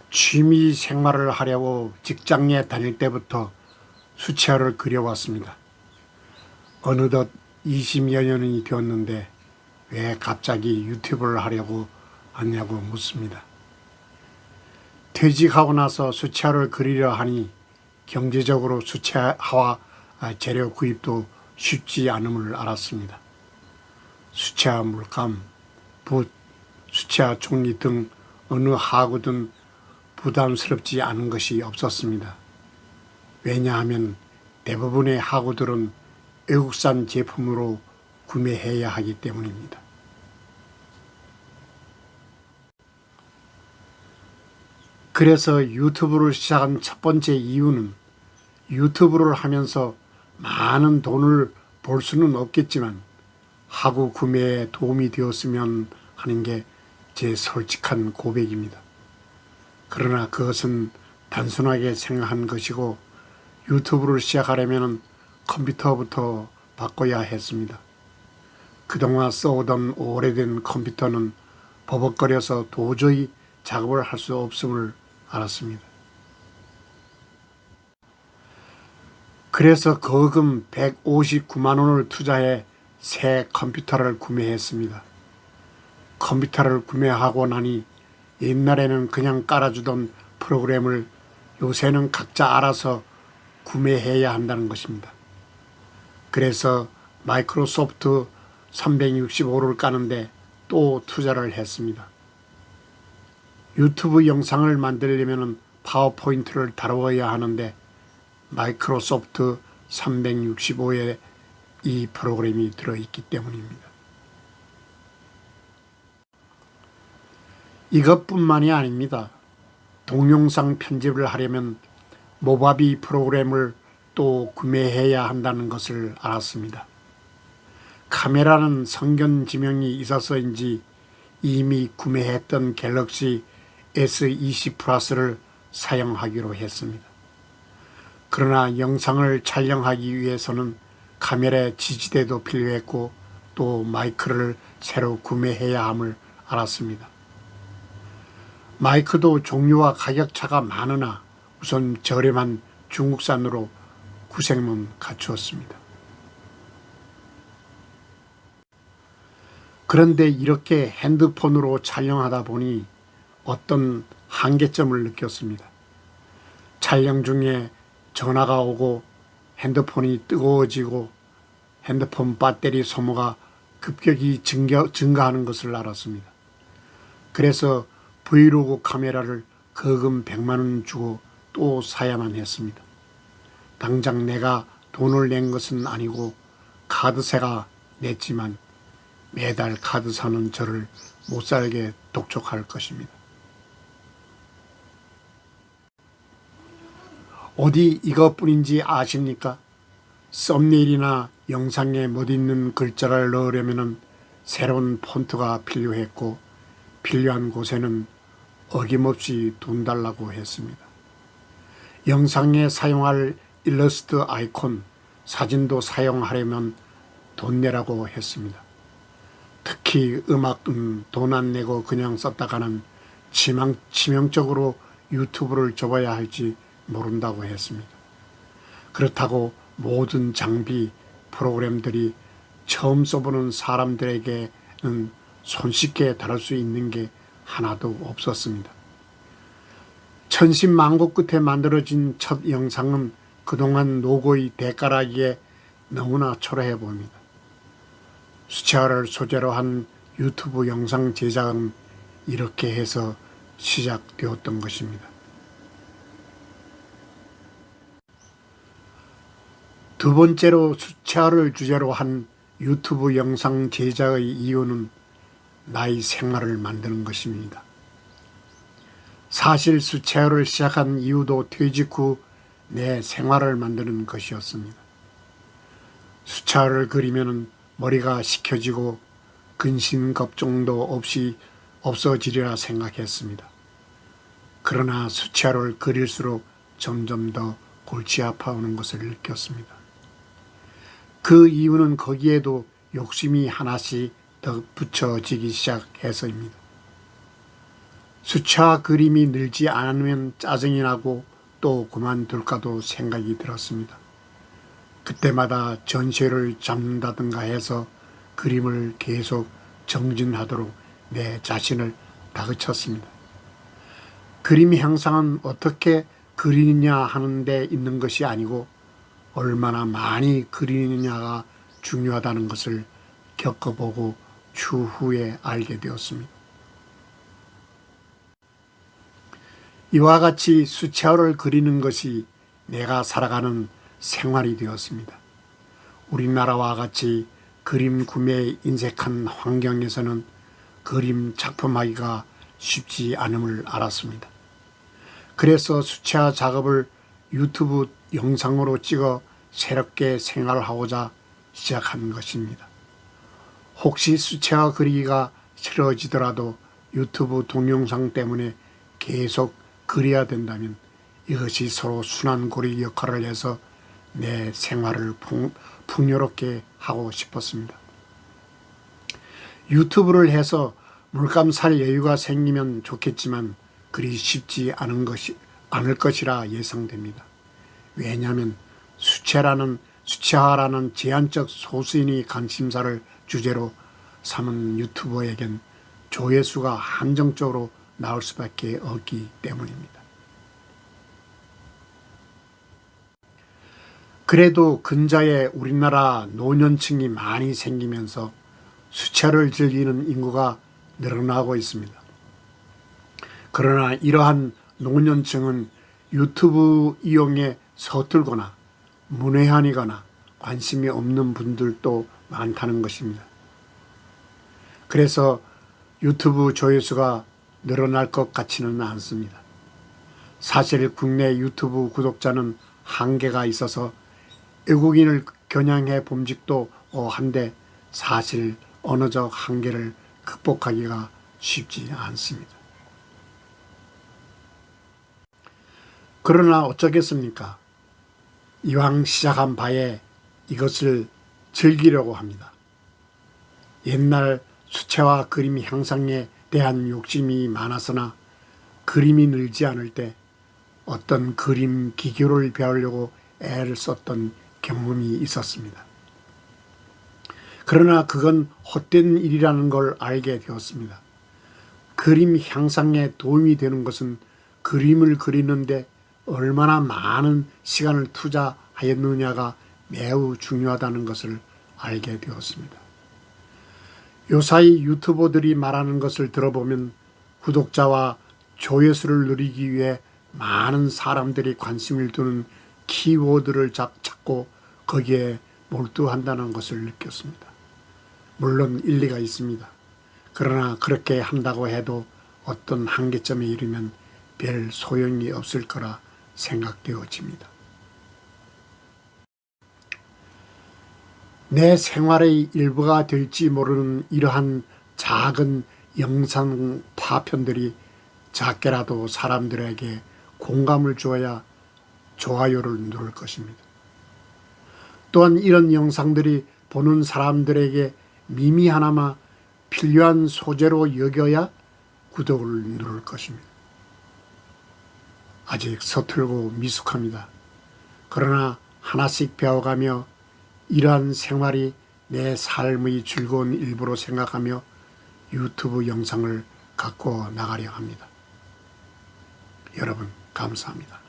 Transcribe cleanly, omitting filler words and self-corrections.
취미 생활을 하려고 직장에 다닐 때부터 수채화를 그려왔습니다. 어느덧 20여 년이 되었는데 왜 갑자기 유튜브를 하려고 하냐고 묻습니다. 퇴직하고 나서 수채화를 그리려 하니 경제적으로 수채화와 재료 구입도 쉽지 않음을 알았습니다. 수채화 물감, 붓, 수채화 종이 등 어느 하구든 부담스럽지 않은 것이 없었습니다. 왜냐하면 대부분의 하구들은 외국산 제품으로 구매해야 하기 때문입니다. 그래서 유튜브를 시작한 첫 번째 이유는 유튜브를 하면서 많은 돈을 벌 수는 없겠지만 하구 구매에 도움이 되었으면 하는 게 제 솔직한 고백입니다. 그러나 그것은 단순하게 생각한 것이고 유튜브를 시작하려면 컴퓨터부터 바꿔야 했습니다. 그동안 써오던 오래된 컴퓨터는 버벅거려서 도저히 작업을 할 수 없음을 알았습니다. 그래서 거금 159만 원을 투자해 새 컴퓨터를 구매했습니다. 컴퓨터를 구매하고 나니 옛날에는 그냥 깔아주던 프로그램을 요새는 각자 알아서 구매해야 한다는 것입니다. 그래서 마이크로소프트 365를 까는데 또 투자를 했습니다. 유튜브 영상을 만들려면 파워포인트를 다루어야 하는데 마이크로소프트 365에 이 프로그램이 들어있기 때문입니다. 이것뿐만이 아닙니다. 동영상 편집을 하려면 모바비 프로그램을 또 구매해야 한다는 것을 알았습니다. 카메라는 성견 지명이 있어서인지 이미 구매했던 갤럭시 S20 플러스를 사용하기로 했습니다. 그러나 영상을 촬영하기 위해서는 카메라의 지지대도 필요했고 또 마이크를 새로 구매해야 함을 알았습니다. 마이크도 종류와 가격차가 많으나 우선 저렴한 중국산으로 구색만 갖추었습니다. 그런데 이렇게 핸드폰으로 촬영하다 보니 어떤 한계점을 느꼈습니다. 촬영 중에 전화가 오고 핸드폰이 뜨거워지고 핸드폰 배터리 소모가 급격히 증가하는 것을 알았습니다. 그래서 브이로그 카메라를 거금 100만 원 주고 또 사야만 했습니다. 당장 내가 돈을 낸 것은 아니고 카드사가 냈지만 매달 카드사는 저를 못살게 독촉할 것입니다. 어디 이것뿐인지 아십니까? 썸네일이나 영상에 멋있는 글자를 넣으려면 새로운 폰트가 필요했고 필요한 곳에는 어김없이 돈 달라고 했습니다. 영상에 사용할 일러스트 아이콘, 사진도 사용하려면 돈 내라고 했습니다. 특히 음악은 돈 안 내고 그냥 썼다가는 치명적으로 유튜브를 접어야 할지 모른다고 했습니다. 그렇다고 모든 장비, 프로그램들이 처음 써보는 사람들에게는 손쉽게 다룰 수 있는 게 하나도 없었습니다. 천신만고 끝에 만들어진 첫 영상은 그동안 노고의 대가라기에 너무나 초라해 보입니다. 수채화를 소재로 한 유튜브 영상 제작은 이렇게 해서 시작되었던 것입니다. 두 번째로 수채화를 주제로 한 유튜브 영상 제작의 이유는 나의 생활을 만드는 것입니다. 사실 수채화를 시작한 이유도 퇴직 후 내 생활을 만드는 것이었습니다. 수채화를 그리면 머리가 식혀지고 근심걱정도 없이 없어지리라 생각했습니다. 그러나 수채화를 그릴수록 점점 더 골치 아파오는 것을 느꼈습니다. 그 이유는 거기에도 욕심이 하나씩 더 붙여지기 시작해서입니다. 수채화 그림이 늘지 않으면 짜증이 나고 또 그만둘까도 생각이 들었습니다. 그때마다 전세를 잡는다든가 해서 그림을 계속 정진하도록 내 자신을 다그쳤습니다. 그림 형상은 어떻게 그리느냐 하는 데 있는 것이 아니고 얼마나 많이 그리느냐가 중요하다는 것을 겪어보고 추후에 알게 되었습니다. 이와 같이 수채화를 그리는 것이 내가 살아가는 생활이 되었습니다. 우리나라와 같이 그림 구매에 인색한 환경에서는 그림 작품하기가 쉽지 않음을 알았습니다. 그래서 수채화 작업을 유튜브 영상으로 찍어 새롭게 생활하고자 시작한 것입니다. 혹시 수채화 그리기가 싫어지더라도 유튜브 동영상 때문에 계속 그려야 된다면 이것이 서로 순환고리 역할을 해서 내 생활을 풍요롭게 하고 싶었습니다. 유튜브를 해서 물감 살 여유가 생기면 좋겠지만 그리 쉽지 않을 것이라 예상됩니다. 왜냐하면 수채화라는 제한적 소수인의 관심사를 주제로 삼은 유튜버에겐 조회수가 한정적으로 나올 수밖에 없기 때문입니다. 그래도 근자에 우리나라 노년층이 많이 생기면서 수채화를 즐기는 인구가 늘어나고 있습니다. 그러나 이러한 노년층은 유튜브 이용에 서툴거나 문외한이거나 관심이 없는 분들도 많다는 것입니다. 그래서 유튜브 조회수가 늘어날 것 같지는 않습니다. 사실 국내 유튜브 구독자는 한계가 있어서 외국인을 겨냥해 봄직도 한데 사실 언어적 한계를 극복하기가 쉽지 않습니다. 그러나 어쩌겠습니까? 이왕 시작한 바에 이것을 즐기려고 합니다. 옛날 수채화 그림 향상에 대한 욕심이 많았으나 그림이 늘지 않을 때 어떤 그림 기교를 배우려고 애를 썼던 경험이 있었습니다. 그러나 그건 헛된 일이라는 걸 알게 되었습니다. 그림 향상에 도움이 되는 것은 그림을 그리는데 얼마나 많은 시간을 투자하였느냐가 매우 중요하다는 것을 알게 되었습니다. 요사이 유튜버들이 말하는 것을 들어보면 구독자와 조회수를 누리기 위해 많은 사람들이 관심을 두는 키워드를 찾고 거기에 몰두한다는 것을 느꼈습니다. 물론 일리가 있습니다. 그러나 그렇게 한다고 해도 어떤 한계점에 이르면 별 소용이 없을 거라 생각되어집니다. 내 생활의 일부가 될지 모르는 이러한 작은 영상 파편들이 작게라도 사람들에게 공감을 주어야 좋아요를 누를 것입니다. 또한 이런 영상들이 보는 사람들에게 미미하나마 필요한 소재로 여겨야 구독을 누를 것입니다. 아직 서툴고 미숙합니다. 그러나 하나씩 배워가며 이러한 생활이 내 삶의 즐거운 일부로 생각하며 유튜브 영상을 갖고 나가려 합니다. 여러분 감사합니다.